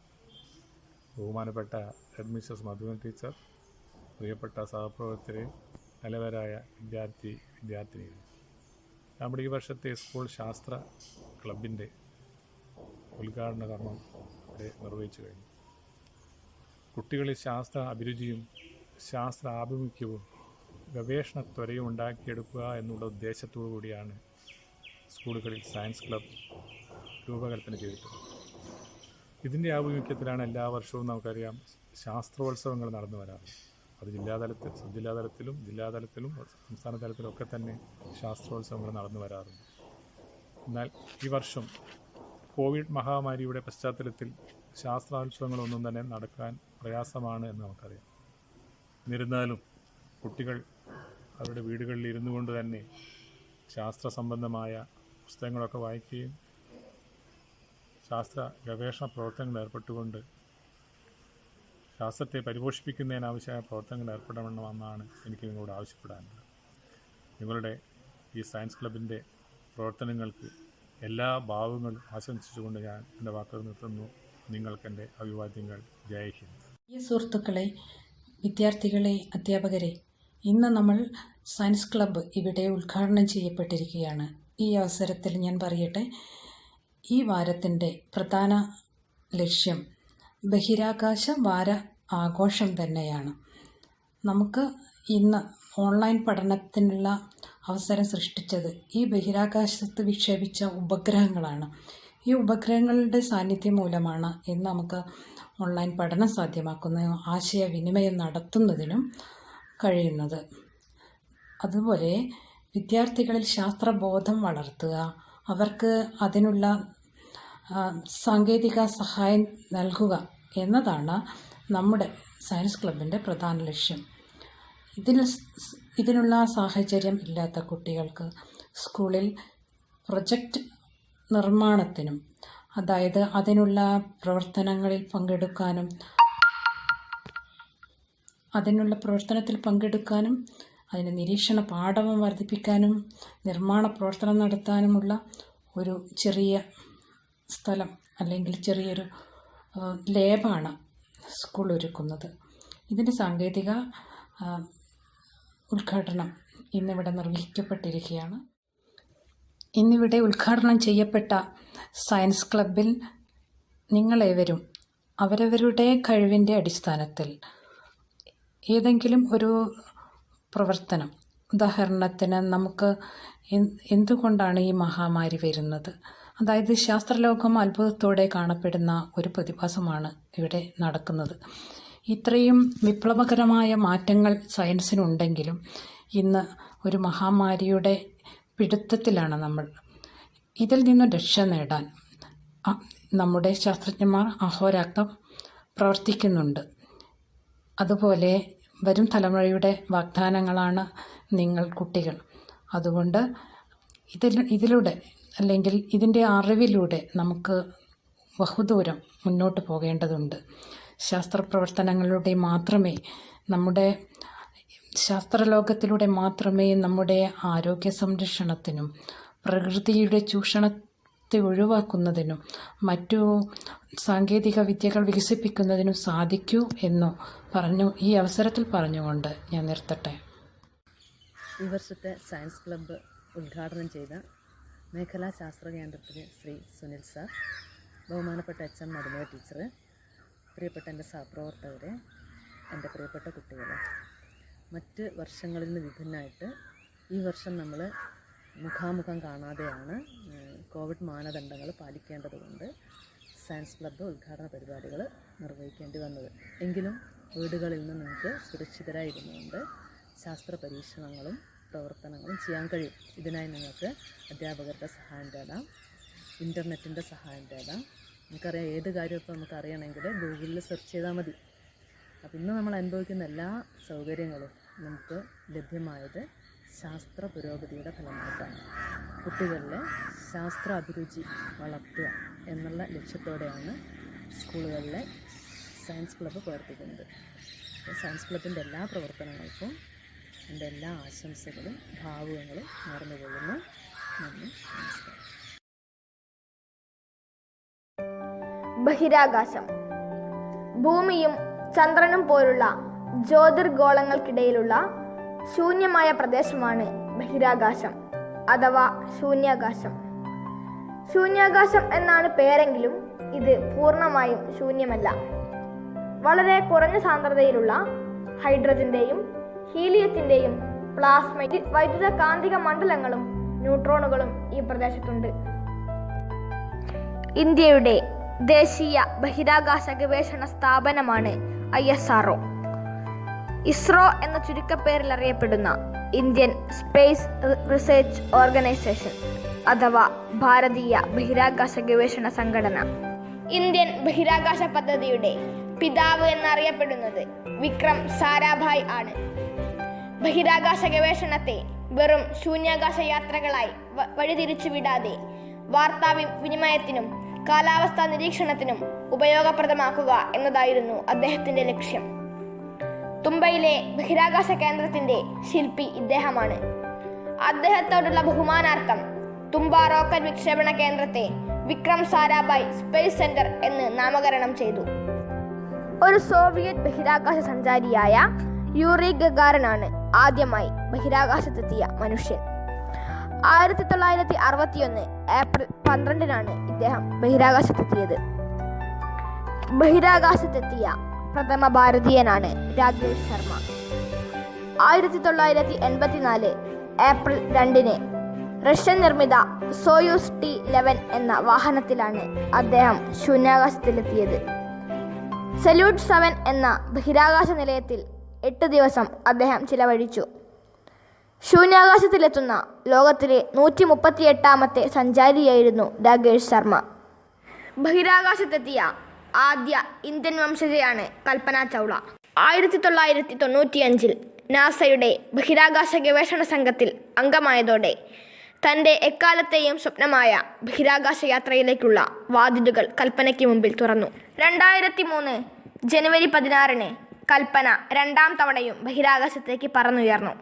[SPEAKER 6] ബഹുമാനപ്പെട്ട ഹെഡ് മിസ്സസ് മധുവൻ ടീച്ചർ, പ്രിയപ്പെട്ട സഹപ്രവർത്തകരെ, നല്ലവരായ വിദ്യാർത്ഥിനികൾ, നമ്മുടെ ഈ വർഷത്തെ സ്കൂൾ ശാസ്ത്ര ക്ലബിൻ്റെ ഉദ്ഘാടന കർമ്മം ഇവിടെ നിർവഹിച്ചു കഴിഞ്ഞു. കുട്ടികളിൽ ശാസ്ത്ര അഭിരുചിയും ശാസ്ത്ര ആഭിമുഖ്യവും ഗവേഷണ ത്വരയും ഉണ്ടാക്കിയെടുക്കുക എന്നുള്ള ഉദ്ദേശത്തോടു കൂടിയാണ് സ്കൂളുകളിൽ സയൻസ് ക്ലബ് രൂപകൽപ്പന ചെയ്തിട്ടുള്ളത്. ഇതിൻ്റെ ആഭിമുഖ്യത്തിലാണ് എല്ലാ വർഷവും നമുക്കറിയാം ശാസ്ത്രോത്സവങ്ങൾ നടന്നു വരാറുള്ളത്. അത് ജില്ലാതലത്തിൽ, സബ് ജില്ലാതലത്തിലും ജില്ലാതലത്തിലും സംസ്ഥാന തലത്തിലും ഒക്കെ തന്നെ ശാസ്ത്രോത്സവങ്ങൾ നടന്നു വരാറുണ്ട്. എന്നാൽ ഈ വർഷം കോവിഡ് മഹാമാരിയുടെ പശ്ചാത്തലത്തിൽ ശാസ്ത്രോത്സവങ്ങളൊന്നും തന്നെ നടക്കാൻ പ്രയാസമാണ് എന്ന് നമുക്കറിയാം. എന്നിരുന്നാലും കുട്ടികൾ അവരുടെ വീടുകളിൽ ഇരുന്നു കൊണ്ട് തന്നെ ശാസ്ത്ര സംബന്ധമായ പുസ്തകങ്ങളൊക്കെ വായിക്കുകയും ശാസ്ത്ര ഗവേഷണ പ്രവർത്തനങ്ങളിൽ ഏർപ്പെട്ടുകൊണ്ട് ശാസ്ത്രത്തെ പരിപോഷിപ്പിക്കുന്നതിനാവശ്യമായ പ്രവർത്തനങ്ങളിൽ ഏർപ്പെടണമെന്നാണ് എനിക്ക് നിങ്ങളോട് ആവശ്യപ്പെടാനുള്ളത്. നിങ്ങളുടെ ഈ സയൻസ് ക്ലബിൻ്റെ പ്രവർത്തനങ്ങൾക്ക് എല്ലാ ഭാവങ്ങളും ആശംസിച്ചുകൊണ്ട് ഞാൻ എൻ്റെ വാക്കുകൾ നിർത്തുന്നു. നിങ്ങൾക്കെൻ്റെ അഭിവാദ്യങ്ങൾ. ജയ് ഹിന്ദ്.
[SPEAKER 7] ഈ സുഹൃത്തുക്കളെ, വിദ്യാർത്ഥികളെ, അധ്യാപകരെ, ഇന്ന് നമ്മൾ സയൻസ് ക്ലബ്ബ് ഇവിടെ ഉദ്ഘാടനം ചെയ്യപ്പെട്ടിരിക്കുകയാണ്. ഈ അവസരത്തിൽ ഞാൻ പറയട്ടെ, ഈ വാരത്തിൻ്റെ പ്രധാന ലക്ഷ്യം ബഹിരാകാശ വാര ആഘോഷം തന്നെയാണ്. നമുക്ക് ഇന്ന് ഓൺലൈൻ പഠനത്തിനുള്ള അവസരം സൃഷ്ടിച്ചത് ഈ ബഹിരാകാശത്ത് വിക്ഷേപിച്ച ഉപഗ്രഹങ്ങളാണ്. ഈ ഉപഗ്രഹങ്ങളുടെ സാന്നിധ്യം മൂലമാണ് ഇന്ന് നമുക്ക് ഓൺലൈൻ പഠനം സാധ്യമാക്കുന്നതിനും ആശയവിനിമയം നടത്തുന്നതിനും കഴിയുന്നത്. അതുപോലെ വിദ്യാർത്ഥികളിൽ ശാസ്ത്രബോധം വളർത്തുക, അവർക്ക് അതിനുള്ള സാങ്കേതിക സഹായം നൽകുക എന്നതാണ് നമ്മുടെ സയൻസ് ക്ലബിൻ്റെ പ്രധാന ലക്ഷ്യം. ഇതിനുള്ള സാഹചര്യം ഇല്ലാത്ത കുട്ടികൾക്ക് സ്കൂളിൽ പ്രൊജക്റ്റ് നിർമ്മാണത്തിനും, അതായത് അതിനുള്ള പ്രവർത്തനത്തിൽ പങ്കെടുക്കാനും അതിന് നിരീക്ഷണ പാഠവും വർദ്ധിപ്പിക്കാനും നിർമ്മാണ പ്രവർത്തനം നടത്താനുമുള്ള ഒരു ചെറിയ സ്ഥലം അല്ലെങ്കിൽ ചെറിയൊരു ലാബാണ് സ്കൂൾ ഒരുക്കുന്നത്. ഇതിൻ്റെ സാങ്കേതിക ഉദ്ഘാടനം ഇന്നിവിടെ നിർവഹിക്കപ്പെട്ടിരിക്കുകയാണ്. ഇന്നിവിടെ ഉദ്ഘാടനം ചെയ്യപ്പെട്ട സയൻസ് ക്ലബിൽ നിങ്ങളേവരും അവരവരുടെ കഴിവിൻ്റെ അടിസ്ഥാനത്തിൽ ഏതെങ്കിലും ഒരു പ്രവർത്തനം, ഉദാഹരണത്തിന് നമുക്ക് എന്തുകൊണ്ടാണ് ഈ മഹാമാരി വരുന്നത്, അതായത് ശാസ്ത്രലോകം അത്ഭുതത്തോടെ കാണപ്പെടുന്ന ഒരു പ്രതിഭാസമാണ് ഇവിടെ നടക്കുന്നത്. ഇത്രയും വിപ്ലവകരമായ മാറ്റങ്ങൾ സയൻസിനുണ്ടെങ്കിലും ഇന്ന് ഒരു മഹാമാരിയുടെ പിടുത്തത്തിലാണ് നമ്മൾ. ഇതിൽ നിന്നും രക്ഷ നേടാൻ നമ്മുടെ ശാസ്ത്രജ്ഞന്മാർ അഹോരാത്രം പ്രവർത്തിക്കുന്നുണ്ട്. അതുപോലെ വരും തലമുറയുടെ വാഗ്ദാനങ്ങളാണ് നിങ്ങൾ കുട്ടികൾ. അതുകൊണ്ട് ഇതിലൂടെ അല്ലെങ്കിൽ ഇതിൻ്റെ അറിവിലൂടെ നമുക്ക് ബഹുദൂരം മുന്നോട്ട് പോകേണ്ടതുണ്ട്. ശാസ്ത്രപ്രവർത്തനങ്ങളിലൂടെ മാത്രമേ ശാസ്ത്രലോകത്തിലൂടെ മാത്രമേ നമ്മുടെ ആരോഗ്യ സംരക്ഷണത്തിനും പ്രകൃതിയുടെ ചൂഷണത്തെ ഒഴിവാക്കുന്നതിനും മറ്റു സാങ്കേതിക വിദ്യകൾ വികസിപ്പിക്കുന്നതിനും സാധിക്കൂ എന്നു ഈ അവസരത്തിൽ പറഞ്ഞുകൊണ്ട് ഞാൻ നിർത്തട്ടെ.
[SPEAKER 8] ഈ വർഷത്തെ സയൻസ് ക്ലബ്ബ് ഉദ്ഘാടനം ചെയ്ത മേഖലാ ശാസ്ത്ര കേന്ദ്രത്തിലെ ശ്രീ സുനിൽ സാർ, ബഹുമാനപ്പെട്ട HM മധുമതി ടീച്ചർ, പ്രിയപ്പെട്ട എൻ്റെ സഹപ്രവർത്തകരെ, എൻ്റെ പ്രിയപ്പെട്ട കുട്ടികളെ, മറ്റ് വർഷങ്ങളിൽ നിന്ന് വിഭിന്നമായിട്ട് ഈ വർഷം നമ്മൾ മുഖാമുഖം കാണാതെയാണ് കോവിഡ് മാനദണ്ഡങ്ങൾ പാലിക്കേണ്ടതുകൊണ്ട് സയൻസ് ക്ലബ്ബ് ഉദ്ഘാടന പരിപാടികൾ നിർവഹിക്കേണ്ടി വന്നത്. എങ്കിലും വീടുകളിൽ നിന്ന് നിങ്ങൾക്ക് സുരക്ഷിതരായിരുന്നുകൊണ്ട് ശാസ്ത്ര പരീക്ഷണങ്ങളും പ്രവർത്തനങ്ങളും ചെയ്യാൻ കഴിയും. ഇതിനായി നിങ്ങൾക്ക് അധ്യാപകരുടെ സഹായം തേടാം, ഇൻ്റർനെറ്റിൻ്റെ സഹായം തേടാം. നമുക്കറിയാം, ഏത് കാര്യവും ഇപ്പോൾ നമുക്ക് അറിയണമെങ്കിൽ ഗൂഗിളിൽ സെർച്ച് ചെയ്താൽ മതി. അപ്പോൾ ഇന്ന് നമ്മൾ അനുഭവിക്കുന്ന എല്ലാ സൗകര്യങ്ങളും നമുക്ക് ലഭ്യമായത് ശാസ്ത്ര പുരോഗതിയുടെ ഫലമായിട്ടാണ്. കുട്ടികളിലെ ശാസ്ത്ര അഭിരുചി വളർത്തുക എന്നുള്ള ലക്ഷ്യത്തോടെയാണ് സ്കൂളുകളിലെ സയൻസ് ക്ലബ്ബ് പ്രവർത്തിക്കുന്നത്. സയൻസ് ക്ലബിൻ്റെ എല്ലാ പ്രവർത്തനങ്ങൾക്കും എൻ്റെ എല്ലാ ആശംസകളും ഭാവുകങ്ങളും നേർന്നുകൊള്ളുന്നു. നന്ദി, നമസ്കാരം.
[SPEAKER 9] ബഹിരാകാശം. ഭൂമിയും ചന്ദ്രനും പോലുള്ള ജ്യോതിർഗോളങ്ങൾക്കിടയിലുള്ള ശൂന്യമായ പ്രദേശമാണ് ബഹിരാകാശം അഥവാ ശൂന്യാകാശം. ശൂന്യാകാശം എന്നാണ് പേരെങ്കിലും ഇത് പൂർണ്ണമായും ശൂന്യമല്ല. വളരെ കുറഞ്ഞ സാന്ദ്രതയിലുള്ള ഹൈഡ്രജന്റെയും ഹീലിയത്തിന്റെയും പ്ലാസ്മയ്ക്ക് വൈദ്യുത കാന്തിക മണ്ഡലങ്ങളും ന്യൂട്രോണുകളും ഈ പ്രദേശത്തുണ്ട്. ഇന്ത്യയുടെ ദേശീയ ബഹിരാകാശ ഗവേഷണ സ്ഥാപനമാണ് ISRO. ഇസ്രോ എന്ന ചുരുക്കപ്പേരിൽ അറിയപ്പെടുന്ന ഇന്ത്യൻ സ്പേസ് റിസർച്ച് ഓർഗനൈസേഷൻ അഥവാ ഭാരതീയ ബഹിരാകാശ ഗവേഷണ സംഘടന. ഇന്ത്യൻ ബഹിരാകാശ പദ്ധതിയുടെ പിതാവ് എന്നറിയപ്പെടുന്നത് വിക്രം സാരാഭായ് ആണ്. ബഹിരാകാശ ഗവേഷണത്തെ വെറും ശൂന്യാകാശ യാത്രകളായി വഴിതിരിച്ചു വിടാതെ വാർത്താ വിനിമയത്തിനും കാലാവസ്ഥാ നിരീക്ഷണത്തിനും ഉപയോഗപ്രദമാക്കുക എന്നതായിരുന്നു അദ്ദേഹത്തിന്റെ ലക്ഷ്യം. തുമ്പയിലെ ബഹിരാകാശ കേന്ദ്രത്തിന്റെ ശില്പി ഇദ്ദേഹമാണ്. അദ്ദേഹത്തോടുള്ള ബഹുമാനാർത്ഥം തുമ്പ റോക്കറ്റ് വിക്ഷേപണ കേന്ദ്രത്തെ വിക്രം സാരാഭായ് സ്പേസ് സെന്റർ എന്ന് നാമകരണം ചെയ്തു. ഒരു സോവിയറ്റ് ബഹിരാകാശ സഞ്ചാരിയായ യൂറി ഗഗാറിനാണ് ആദ്യമായി ബഹിരാകാശത്തെത്തിയ മനുഷ്യൻ. 1961 ഏപ്രിൽ 12-നാണ് ഇദ്ദേഹം ബഹിരാകാശത്തെത്തിയത്. ബഹിരാകാശത്തെത്തിയ പ്രഥമ ഭാരതീയനാണ് രാകേഷ് ശർമ്മ. 1984 ഏപ്രിൽ 2-ന് റഷ്യൻ നിർമ്മിത സോയൂസ് T-11 എന്ന വാഹനത്തിലാണ് അദ്ദേഹം ശൂന്യാകാശത്തിലെത്തിയത്. സല്യൂട്ട് 7 എന്ന ബഹിരാകാശ നിലയത്തിൽ 8 ദിവസം അദ്ദേഹം ചിലവഴിച്ചു. ശൂന്യാകാശത്തിലെത്തുന്ന ലോകത്തിലെ 138ാമത്തെ സഞ്ചാരിയായിരുന്നു രാകേഷ് ശർമ്മ. ബഹിരാകാശത്തെത്തിയ ആദ്യ ഇന്ത്യൻ വംശജയാണ് കൽപ്പന ചൗള. 1995 നാസയുടെ ബഹിരാകാശ ഗവേഷണ സംഘത്തിൽ അംഗമായതോടെ തൻ്റെ എക്കാലത്തെയും സ്വപ്നമായ ബഹിരാകാശ യാത്രയിലേക്കുള്ള വാതിലുകൾ കൽപ്പനയ്ക്ക് മുമ്പിൽ തുറന്നു. 2003 ജനുവരി 16 കൽപ്പന രണ്ടാം തവണയും ബഹിരാകാശത്തേക്ക് പറന്നുയർന്നു.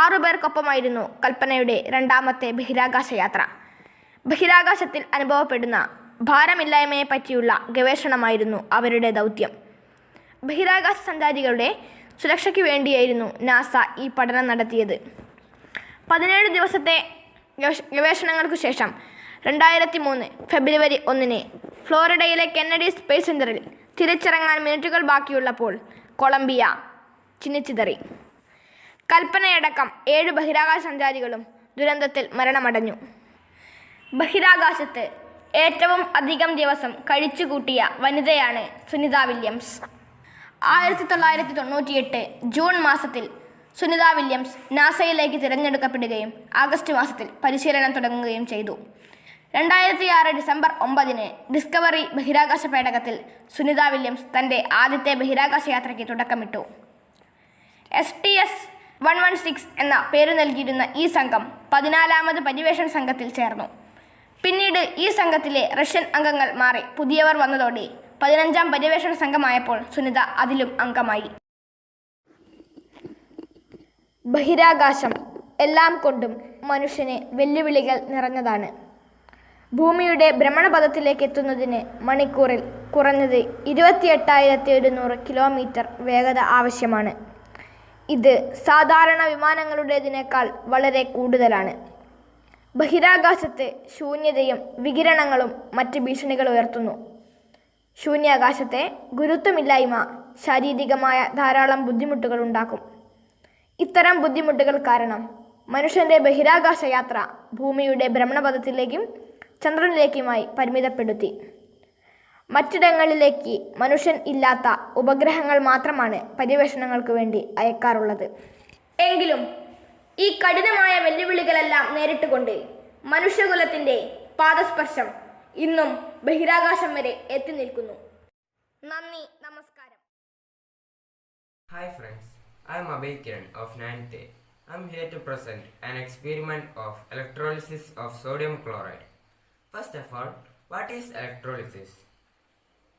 [SPEAKER 9] 6 പേർക്കൊപ്പമായിരുന്നു കൽപ്പനയുടെ രണ്ടാമത്തെ ബഹിരാകാശ യാത്ര. ബഹിരാകാശത്തിൽ അനുഭവപ്പെടുന്ന ഭാരമില്ലായ്മയെ പറ്റിയുള്ള ഗവേഷണമായിരുന്നു അവരുടെ ദൗത്യം. ബഹിരാകാശ സഞ്ചാരികളുടെ സുരക്ഷയ്ക്ക് വേണ്ടിയായിരുന്നു നാസ ഈ പഠനം നടത്തിയത്. 17 ദിവസത്തെ ഗവേഷണങ്ങൾക്കു ശേഷം 2003 ഫെബ്രുവരി 1 ഫ്ലോറിഡയിലെ കെന്നഡി സ്പേസ് സെന്ററിൽ തിരിച്ചിറങ്ങാൻ മിനിറ്റുകൾ ബാക്കിയുള്ളപ്പോൾ കൊളംബിയ ചിന്നിച്ചിതറി. കൽപ്പനയടക്കം 7 ബഹിരാകാശ സഞ്ചാരികളും ദുരന്തത്തിൽ മരണമടഞ്ഞു. ബഹിരാകാശത്ത് ഏറ്റവും അധികം ദിവസം കഴിച്ചുകൂട്ടിയ വനിതയാണ് സുനിത വില്യംസ്. 1998 ജൂൺ മാസത്തിൽ സുനിത വില്യംസ് നാസയിലേക്ക് തിരഞ്ഞെടുക്കപ്പെടുകയും ആഗസ്റ്റ് മാസത്തിൽ പരിശീലനം തുടങ്ങുകയും ചെയ്തു. 2006 ഡിസംബർ 9 ഡിസ്കവറി ബഹിരാകാശ പേടകത്തിൽ സുനിത വില്യംസ് തൻ്റെ ആദ്യത്തെ ബഹിരാകാശ യാത്രയ്ക്ക് തുടക്കമിട്ടു. STS-116 എന്ന പേരു നൽകിയിരുന്ന ഈ സംഘം 14ാമത് പര്യവേഷണ സംഘത്തിൽ ചേർന്നു. പിന്നീട് ഈ സംഘത്തിലെ റഷ്യൻ അംഗങ്ങൾ മാറി പുതിയവർ വന്നതോടെ 15ാം പര്യവേഷണ സംഘമായപ്പോൾ സുനിത അതിലും അംഗമായി. ബഹിരാകാശം എല്ലാം കൊണ്ടും മനുഷ്യന് വെല്ലുവിളികൾ നിറഞ്ഞതാണ്. ഭൂമിയുടെ ഭ്രമണപഥത്തിലേക്ക് എത്തുന്നതിന് മണിക്കൂറിൽ കുറഞ്ഞത് 28,100 കിലോമീറ്റർ വേഗത ആവശ്യമാണ്. ഇത് സാധാരണ വിമാനങ്ങളുടേതിനേക്കാൾ വളരെ കൂടുതലാണ്. ബഹിരാകാശത്ത് ശൂന്യതയും വികിരണങ്ങളും മറ്റ് ഭീഷണികൾ ഉയർത്തുന്നു. ശൂന്യാകാശത്തെ ഗുരുത്വമില്ലായ്മ ശാരീരികമായ ധാരാളം ബുദ്ധിമുട്ടുകൾ ഉണ്ടാക്കും. ഇത്തരം ബുദ്ധിമുട്ടുകൾ കാരണം മനുഷ്യൻ്റെ ബഹിരാകാശ യാത്ര ഭൂമിയുടെ ഭ്രമണപഥത്തിലേക്കും ചന്ദ്രനിലേക്കുമായി പരിമിതപ്പെടുത്തി. മറ്റിടങ്ങളിലേക്ക് മനുഷ്യൻ ഇല്ലാത്ത ഉപഗ്രഹങ്ങൾ മാത്രമാണ് പര്യവേഷണങ്ങൾക്ക് വേണ്ടി അയക്കാറുള്ളത്. എങ്കിലും ഈ കഠിനമായ വെല്ലുവിളികളെല്ലാം നേരിട്ടുകൊണ്ട് മനുഷ്യകുലത്തിൻ്റെ പാദസ്പർശം ഇന്നും ബഹിരാകാശം വരെ എത്തി നിൽക്കുന്നു. നന്ദി, നമസ്കാരം.
[SPEAKER 10] Hi friends, I am Abhay Kiran of 9th A. I am here to present an experiment of electrolysis of sodium chloride. First of all, what is electrolysis?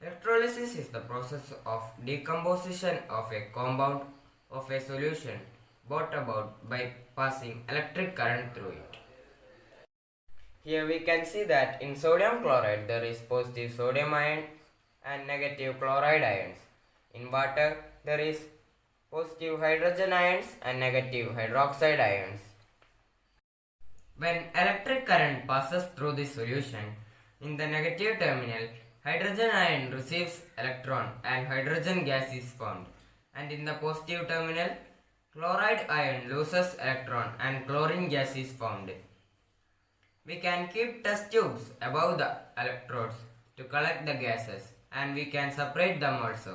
[SPEAKER 10] Electrolysis is the process of decomposition of a compound of a solution brought about by passing electric current through it. Here we can see that in sodium chloride there is positive sodium ion and negative chloride ions. In water there is positive hydrogen ions and negative hydroxide ions. When electric current passes through the solution, in the negative terminal, hydrogen ion receives electron and hydrogen gas is formed, and in the positive terminal, chloride ion loses electron and chlorine gas is formed. We can keep test tubes above the electrodes to collect the gases, and we can separate them also.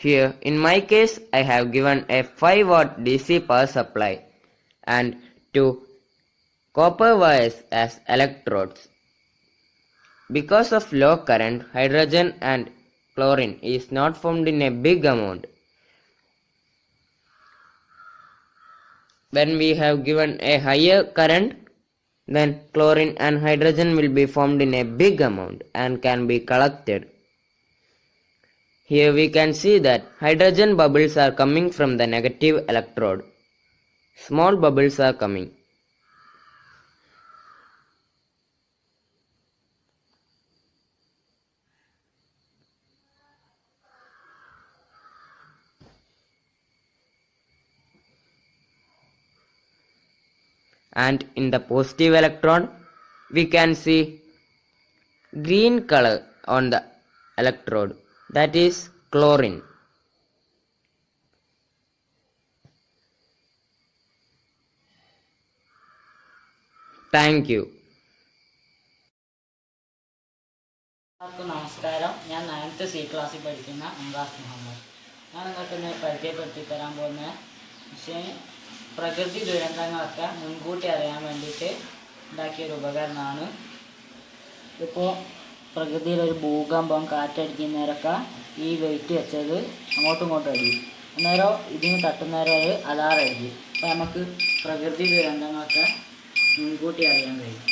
[SPEAKER 10] Here, in my case, I have given a 5-watt DC power supply and 2 copper wires as electrodes. Because of low current, hydrogen and chlorine is not formed in a big amount. When we have given a higher current, then chlorine and hydrogen will be formed in a big amount and can be collected. Here we can see that hydrogen bubbles are coming from the negative electrode. Small bubbles are coming. And in the positive electron, we can see green color on the electrode, that is chlorine. Thank you.
[SPEAKER 11] എല്ലാവർക്കും നമസ്കാരം. ഞാൻ 9th C ക്ലാസ്സിൽ പഠിക്കുന്ന അംബാസ് മുഹമ്മദ്. ഞാൻ നിങ്ങൾക്കിന്ന് പരിചയപ്പെടുത്തി തരാൻ പോകുന്ന വിഷയം പ്രകൃതി ദുരന്തങ്ങളൊക്കെ മുൻകൂട്ടി അറിയാൻ വേണ്ടിയിട്ട് ഉണ്ടാക്കിയൊരു ഉപകരണമാണ്. ഇപ്പോൾ പ്രകൃതിയിലൊരു ഭൂകമ്പം കാറ്റടിക്കുന്നവരൊക്കെ ഈ വെയിറ്റ് വെച്ചത് അങ്ങോട്ടും ഇങ്ങോട്ടും അടിയും. അന്നേരം ഇതിന് തട്ടുന്നേരം ഒരു അലാറം അടിക്കും. അപ്പോൾ നമുക്ക് പ്രകൃതി ദുരന്തങ്ങളൊക്കെ മുൻകൂട്ടി അറിയാൻ കഴിയും.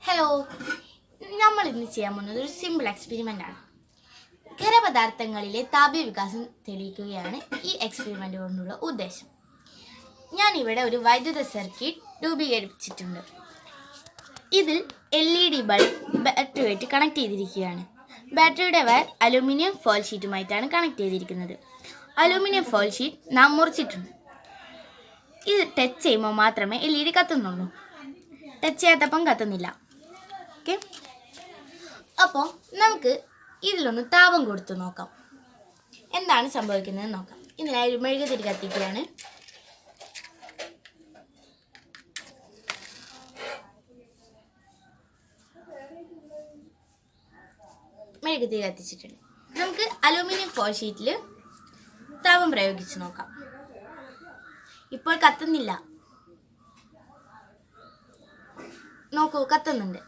[SPEAKER 9] ഹലോ, നമ്മൾ ഇന്ന് ചെയ്യാൻ പോകുന്നത് ഒരു സിമ്പിൾ എക്സ്പെരിമെൻ്റ് ആണ്. ഖരപദാർത്ഥങ്ങളിലെ താപീയ വികാസം തെളിയിക്കുകയാണ് ഈ എക്സ്പെരിമെൻ്റ് കൊണ്ടുള്ള ഉദ്ദേശം. ഞാനിവിടെ ഒരു വൈദ്യുത സർക്യൂട്ട് രൂപീകരിച്ചിട്ടുണ്ട്. ഇതിൽ LED ബൾബ് ബാറ്ററിയായിട്ട് കണക്ട് ചെയ്തിരിക്കുകയാണ്. ബാറ്ററിയുടെ വയർ അലൂമിനിയം ഫോയിൽ ഷീറ്റുമായിട്ടാണ് കണക്ട് ചെയ്തിരിക്കുന്നത്. അലൂമിനിയം ഫോയിൽ ഷീറ്റ് നാം മുറിച്ചിട്ടുണ്ട്. ഇത് ടച്ച് ചെയ്യുമ്പോൾ മാത്രമേ LED കത്തുന്നുള്ളൂ. ടച്ച് ചെയ്യാത്തപ്പം കത്തുന്നില്ല. ഓക്കെ, അപ്പോൾ നമുക്ക് ഇതിലൊന്ന് താപം കൊടുത്തു നോക്കാം. എന്താണ് സംഭവിക്കുന്നത് നോക്കാം. ഇതിനായി മെഴുകുതിരി കത്തിക്കുകയാണ്. മെഴുകുതിരി കത്തിച്ചിട്ടുണ്ട്. നമുക്ക് അലൂമിനിയം ഫോയിൽ ഷീറ്റിൽ താപം പ്രയോഗിച്ച് നോക്കാം. ഇപ്പോൾ കത്തുന്നില്ല. നോക്കൂ, കത്തുന്നുണ്ട്.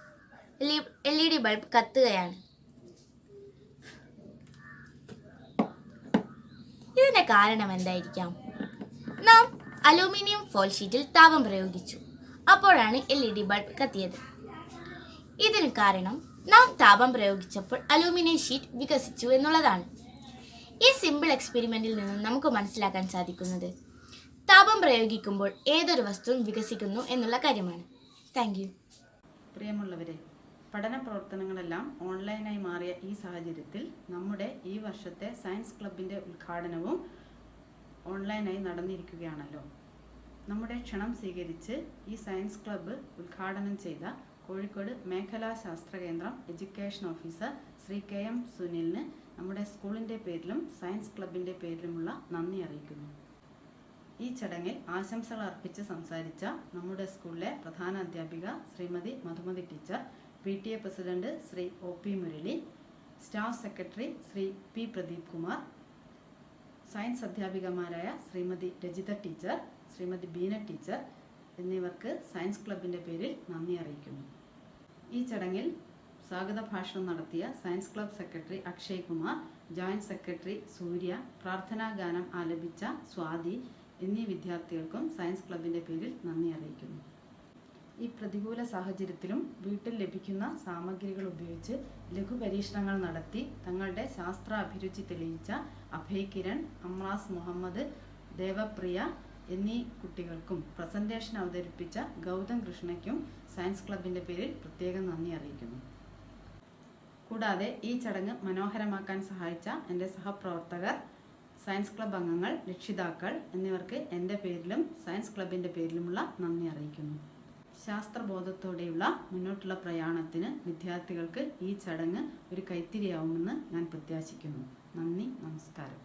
[SPEAKER 9] LED bulb കത്തുകയാണ്. ഇതിന്റെ കാരണം എന്തായിരിക്കാം? നാം അലൂമിനിയം ഫോയിൽ ഷീറ്റിൽ താപം പ്രയോഗിച്ചു. അപ്പോഴാണ് LED ബൾബ് കത്തിയത്. ഇതിന് കാരണം നാം താപം പ്രയോഗിച്ചപ്പോൾ അലൂമിനിയം ഷീറ്റ് വികസിച്ചു എന്നുള്ളതാണ്. ഈ സിമ്പിൾ എക്സ്പെരിമെന്റിൽ നിന്നും നമുക്ക് മനസ്സിലാക്കാൻ സാധിക്കുന്നത് താപം പ്രയോഗിക്കുമ്പോൾ ഏതൊരു വസ്തുവും വികസിക്കുന്നു എന്നുള്ള കാര്യമാണ്. Thank you.
[SPEAKER 12] പ്രിയമുള്ളവരെ, പഠന പ്രവർത്തനങ്ങളെല്ലാം ഓൺലൈനായി മാറിയ ഈ സാഹചര്യത്തിൽ നമ്മുടെ ഈ വർഷത്തെ സയൻസ് ക്ലബിൻ്റെ ഉദ്ഘാടനവും ഓൺലൈനായി നടന്നിരിക്കുകയാണല്ലോ. നമ്മുടെ ക്ഷണം സ്വീകരിച്ച് ഈ സയൻസ് ക്ലബ്ബ് ഉദ്ഘാടനം ചെയ്ത കോഴിക്കോട് മേഖലാ ശാസ്ത്ര കേന്ദ്രം എഡ്യൂക്കേഷൻ ഓഫീസർ ശ്രീ KM സുനിലിന് നമ്മുടെ സ്കൂളിൻ്റെ പേരിലും സയൻസ് ക്ലബിൻ്റെ പേരിലുമുള്ള നന്ദി അറിയിക്കുന്നു. ഈ ചടങ്ങിൽ ആശംസകൾ അർപ്പിച്ച് സംസാരിച്ച നമ്മുടെ സ്കൂളിലെ പ്രധാന അധ്യാപിക Srimathi Madhumathi teacher, PTA president Shri OP Murali, staff secretary Shri P Pradeep Kumar, science അധ്യാപികമാരായ ശ്രീമതി രജിത ടീച്ചർ, ശ്രീമതി ബീന ടീച്ചർ എന്നിവർക്ക് സയൻസ് ക്ലബിൻ്റെ പേരിൽ നന്ദി അറിയിക്കുന്നു. ഈ ചടങ്ങിൽ സ്വാഗത ഭാഷണം നടത്തിയ science club secretary Akshay Kumar, joint secretary Surya, പ്രാർത്ഥനാ ഗാനം ആലപിച്ച സ്വാതി എന്നീ വിദ്യാർത്ഥികൾക്കും സയൻസ് ക്ലബിൻ്റെ പേരിൽ നന്ദി അറിയിക്കുന്നു. ഈ പ്രതികൂല സാഹചര്യത്തിലും വീട്ടിൽ ലഭിക്കുന്ന സാമഗ്രികൾ ഉപയോഗിച്ച് ലഘുപരീക്ഷണങ്ങൾ നടത്തി തങ്ങളുടെ ശാസ്ത്ര അഭിരുചി തെളിയിച്ച അഭയ് കിരൺ, അമ്രാസ് മുഹമ്മദ്, ദേവപ്രിയ എന്നീ കുട്ടികൾക്കും പ്രസന്റേഷൻ അവതരിപ്പിച്ച ഗൗതം കൃഷ്ണയ്ക്കും സയൻസ് ക്ലബിൻ്റെ പേരിൽ പ്രത്യേകം നന്ദി അറിയിക്കുന്നു. കൂടാതെ ഈ ചടങ്ങ് മനോഹരമാക്കാൻ സഹായിച്ച എൻ്റെ സഹപ്രവർത്തകർ, സയൻസ് ക്ലബ് അംഗങ്ങൾ, രക്ഷിതാക്കൾ എന്നിവർക്ക് എൻ്റെ പേരിലും സയൻസ് ക്ലബിൻ്റെ പേരിലുമുള്ള നന്ദി അറിയിക്കുന്നു. ശാസ്ത്രബോധത്തോടെയുള്ള മുന്നോട്ടുള്ള പ്രയാണത്തിന് വിദ്യാർത്ഥികൾക്ക് ഈ ചടങ്ങ് ഒരു കൈത്തിരിയാവുമെന്ന് ഞാൻ പ്രത്യാശിക്കുന്നു. നന്ദി, നമസ്കാരം.